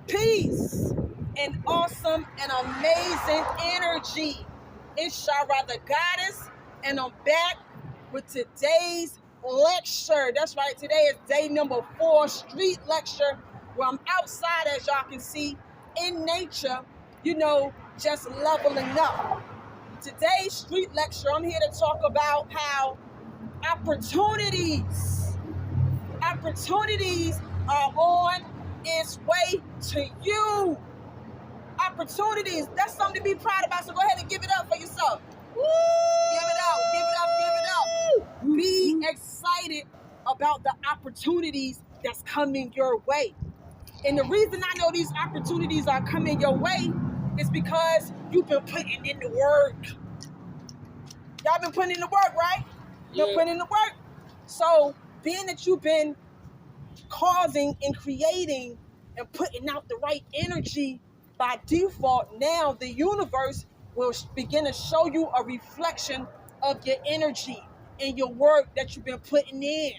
Peace and awesome and amazing energy. It's Sharra the Goddess, and I'm back with today's lecture. That's right, today is day number 4, street lecture, where I'm outside, as y'all can see, in nature, just leveling up. Today's street lecture, I'm here to talk about how opportunities are on its way to you. Opportunities, that's something to be proud about, so go ahead and give it up for yourself. Woo! Give it up, give it up, give it up. Be excited about the opportunities that's coming your way. And the reason I know these opportunities are coming your way is because you've been putting in the work. Y'all been putting in the work, right? Yeah. Been putting in the work. So, being that you've been causing and creating and putting out the right energy, by default, now the universe will begin to show you a reflection of your energy and your work that you've been putting in.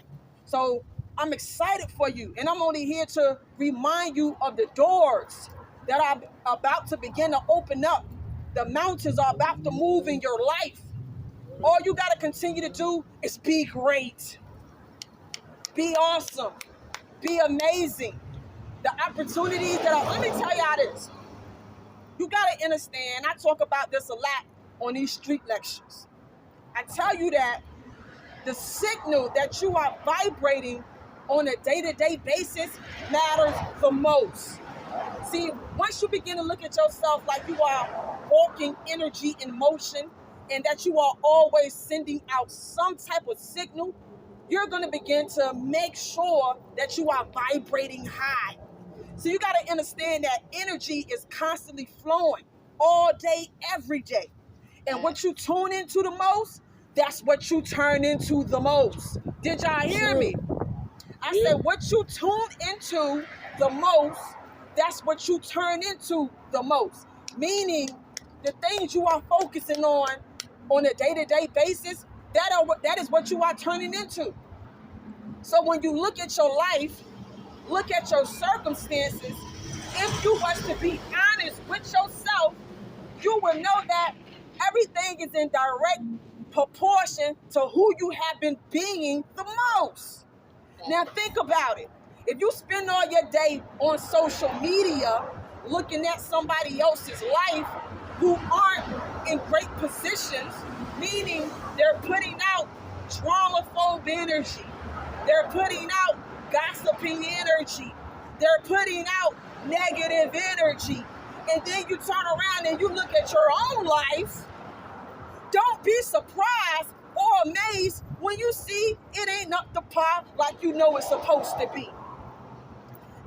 So I'm excited for you, and I'm only here to remind you of the doors that are about to begin to open up. The mountains are about to move in your life. All you got to continue to do is be great, be awesome, be amazing. The opportunities that are, let me tell y'all this. You got to understand, I talk about this a lot on these street lectures. I tell you that the signal that you are vibrating on a day-to-day basis matters the most. See, once you begin to look at yourself like you are walking energy in motion and that you are always sending out some type of signal, you're going to begin to make sure that you are vibrating high. So you got to understand that energy is constantly flowing all day, every day. And what you tune into the most, that's what you turn into the most. Did y'all hear me? I said what you tune into the most, that's what you turn into the most. Meaning the things you are focusing on a day-to-day basis, that is what you are turning into. So when you look at your life, look at your circumstances, if you was to be honest with yourself, you will know that everything is in direct proportion to who you have been being the most. Now think about it. If you spend all your day on social media looking at somebody else's life who aren't in great positions, meaning they're putting out drama-phobe energy, they're putting out gossiping energy, they're putting out negative energy, and then you turn around and you look at your own life, don't be surprised or amazed when you see it ain't up to par like you know it's supposed to be.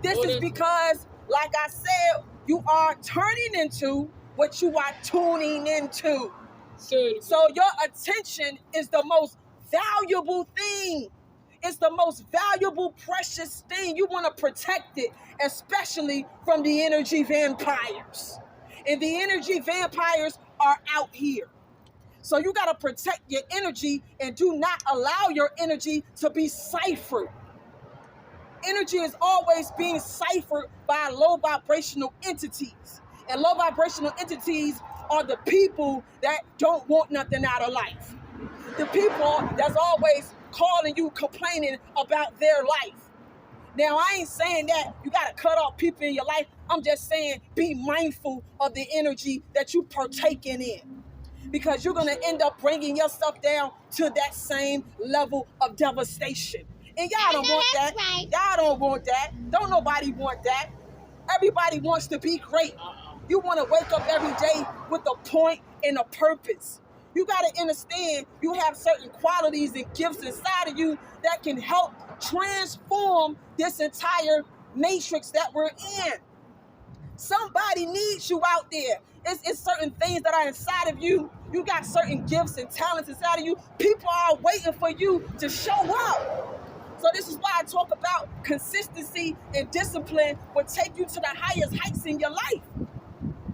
This is because, like I said, you are turning into what you are tuning into. So your attention is the most valuable thing. It's the most valuable, precious thing. You want to protect it, especially from the energy vampires. And the energy vampires are out here. So you got to protect your energy and do not allow your energy to be ciphered. Energy is always being ciphered by low vibrational entities. And low vibrational entities are the people that don't want nothing out of life. The people that's always calling you, complaining about their life. Now, I ain't saying that you got to cut off people in your life. I'm just saying be mindful of the energy that you partaking in, because you're going to end up bringing yourself down to that same level of devastation. And y'all don't want that. Right. Y'all don't want that. Don't nobody want that. Everybody wants to be great. You want to wake up every day with a point and a purpose. You got to understand you have certain qualities and gifts inside of you that can help transform this entire matrix that we're in. Somebody needs you out there. It's certain things that are inside of you. You got certain gifts and talents inside of you. People are waiting for you to show up. So this is why I talk about consistency and discipline will take you to the highest heights in your life.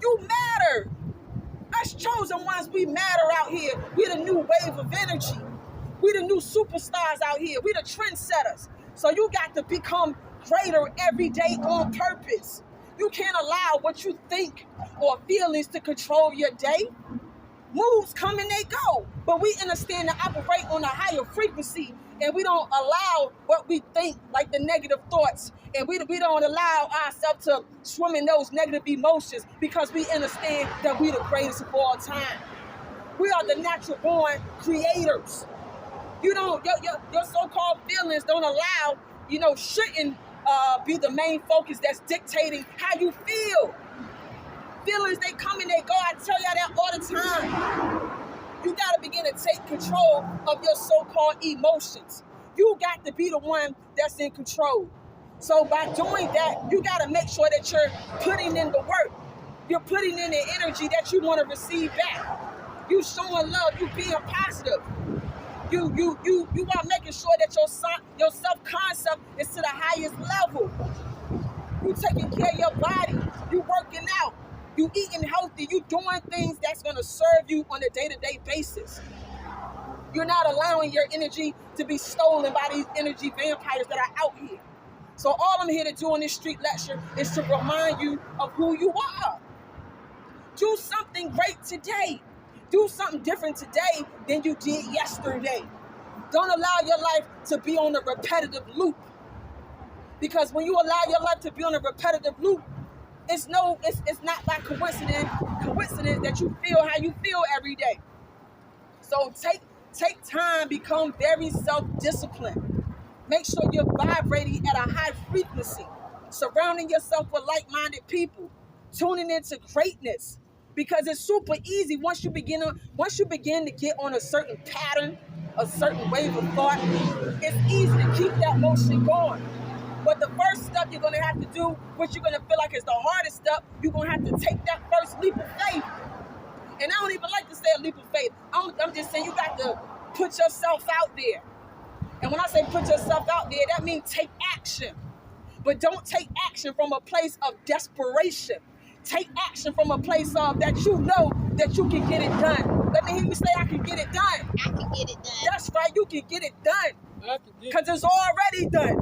You matter. Us chosen ones, we matter out here. We're the new wave of energy. We're the new superstars out here. We're the trendsetters. So you got to become greater every day on purpose. You can't allow what you think or feelings to control your day. Moods come and they go, but we understand to operate on a higher frequency, and we don't allow what we think, like the negative thoughts, and we don't allow ourselves to swim in those negative emotions, because we understand that we the greatest of all time. We are the natural born creators. You don't, your so-called feelings don't allow, shouldn't be the main focus that's dictating how you feel. Feelings, they come and they go. I tell y'all that all the time. You got to begin to take control of your so-called emotions. You got to be the one that's in control. So by doing that, you got to make sure that you're putting in the work. You're putting in the energy that you want to receive back. You showing love. You being positive. You are making sure that your self-concept is to the highest level. You taking care of your body. You working out. You eating healthy. You doing things that's going to serve you on a day-to-day basis. You're not allowing your energy to be stolen by these energy vampires that are out here. So all I'm here to do in this street lecture is to remind you of who you are. Do something great today. Do something different today than you did yesterday. Don't allow your life to be on a repetitive loop. Because when you allow your life to be on a repetitive loop, it's not by coincidence that you feel how you feel every day. So take time, become very self-disciplined. Make sure you're vibrating at a high frequency, surrounding yourself with like-minded people, tuning into greatness. Because it's super easy once you begin to get on a certain pattern, a certain wave of thought, it's easy to keep that motion going. But the first step you're going to have to do, which you're going to feel like is the hardest step, you're going to have to take that first leap of faith. And I don't even like to say a leap of faith. I'm just saying you got to put yourself out there. And when I say put yourself out there, that means take action. But don't take action from a place of desperation. Take action from a place of that you know that you can get it done. Let me hear you say, I can get it done. I can get it done. That's right, you can get it done. Because it's already done.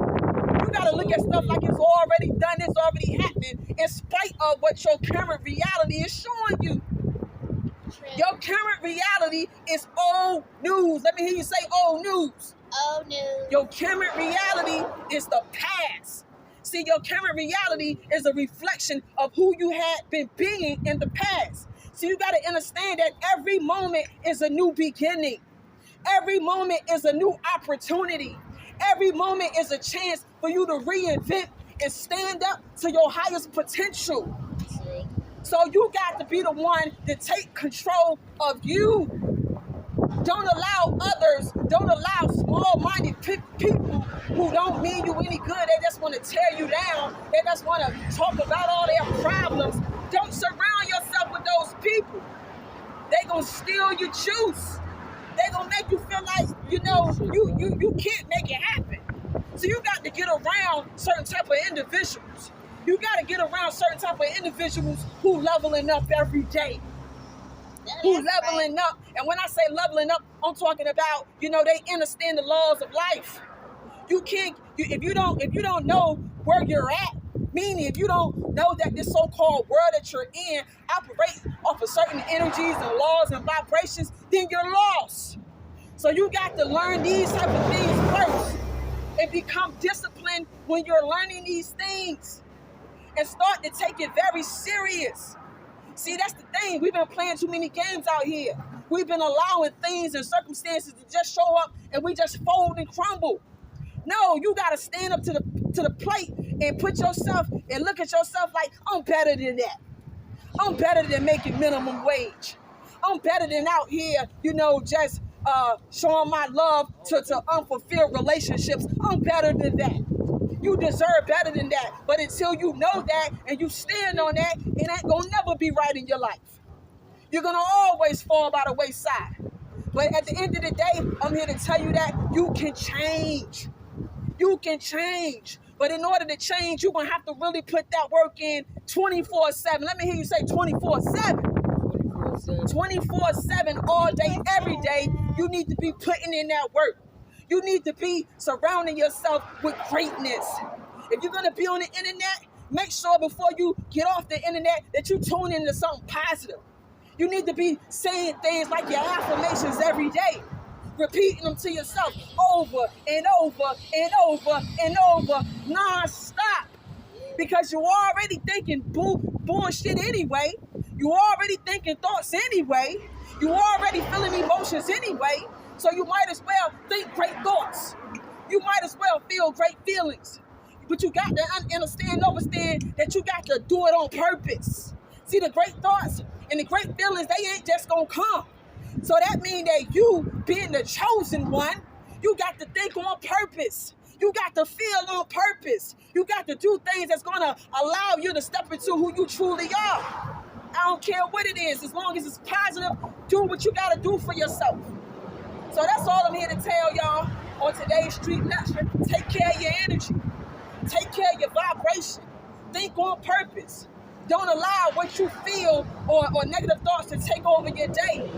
You got to look at stuff like it's already done, it's already happening, in spite of what your current reality is showing you. True. Your current reality is old news. Let me hear you say old news. Old news. Your current reality is the past. See, your current reality is a reflection of who you had been being in the past. So you got to understand that every moment is a new beginning. Every moment is a new opportunity. Every moment is a chance for you to reinvent and stand up to your highest potential. So you got to be the one to take control of you. Don't allow others, don't allow small-minded people who don't mean you any good. They just want to tear you down. They just want to talk about all their problems. Don't surround yourself with those people. They're going to steal your juice. They're going to make you feel like, you can't make it happen. So you got to get around certain type of individuals. You got to get around certain type of individuals who leveling up every day. Who leveling up. And when I say leveling up, I'm talking about, they understand the laws of life. You can't, if you don't know where you're at, meaning if you don't know that this so-called world that you're in operates off of certain energies and laws and vibrations, then you're lost. So you got to learn these type of things first and become disciplined when you're learning these things and start to take it very serious. See, that's the thing. We've been playing too many games out here. We've been allowing things and circumstances to just show up and we just fold and crumble. No, you got to stand up to the plate and put yourself and look at yourself like, I'm better than that. I'm better than making minimum wage. I'm better than out here, just showing my love to unfulfilled relationships. I'm better than that. You deserve better than that. But until you know that and you stand on that, it ain't gonna never be right in your life. You're gonna always fall by the wayside. But at the end of the day, I'm here to tell you that you can change. You can change. But in order to change, you're gonna have to really put that work in 24/7. Let me hear you say 24/7. 24/7 all day, every day, you need to be putting in that work. You need to be surrounding yourself with greatness. If you're going to be on the internet, Make sure before you get off the internet that you tune into something positive. You need to be saying things like your affirmations every day, repeating them to yourself over and over and over and over, non-stop. Because you're already thinking bullshit anyway. You already thinking thoughts anyway. You already feeling emotions anyway. So you might as well think great thoughts. You might as well feel great feelings. But you got to understand that you got to do it on purpose. See, the great thoughts and the great feelings, they ain't just gonna come. So that means that you being the chosen one, you got to think on purpose. You got to feel on purpose. You got to do things that's gonna allow you to step into who you truly are. I don't care what it is, as long as it's positive, do what you gotta do for yourself. So that's all I'm here to tell y'all on today's street lecture. Take care of your energy. Take care of your vibration. Think on purpose. Don't allow what you feel or negative thoughts to take over your day.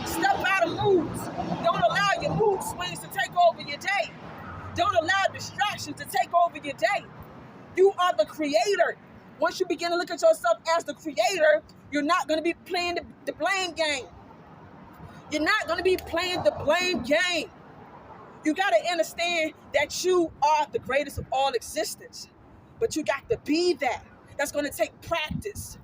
Step out of moods. Don't allow your mood swings to take over your day. Don't allow distractions to take over your day. You are the creator. Once you begin to look at yourself as the creator, you're not going to be playing the blame game. You're not going to be playing the blame game. You got to understand that you are the greatest of all existence. But you got to be that. That's going to take practice.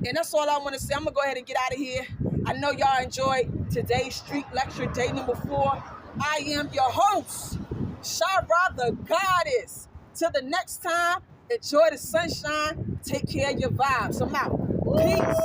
And that's all I want to say. I'm going to go ahead and get out of here. I know y'all enjoyed today's street lecture, day number 4. I am your host, Sharra the Goddess. Till the next time, enjoy the sunshine. Take care of your vibes. I'm out. Peace.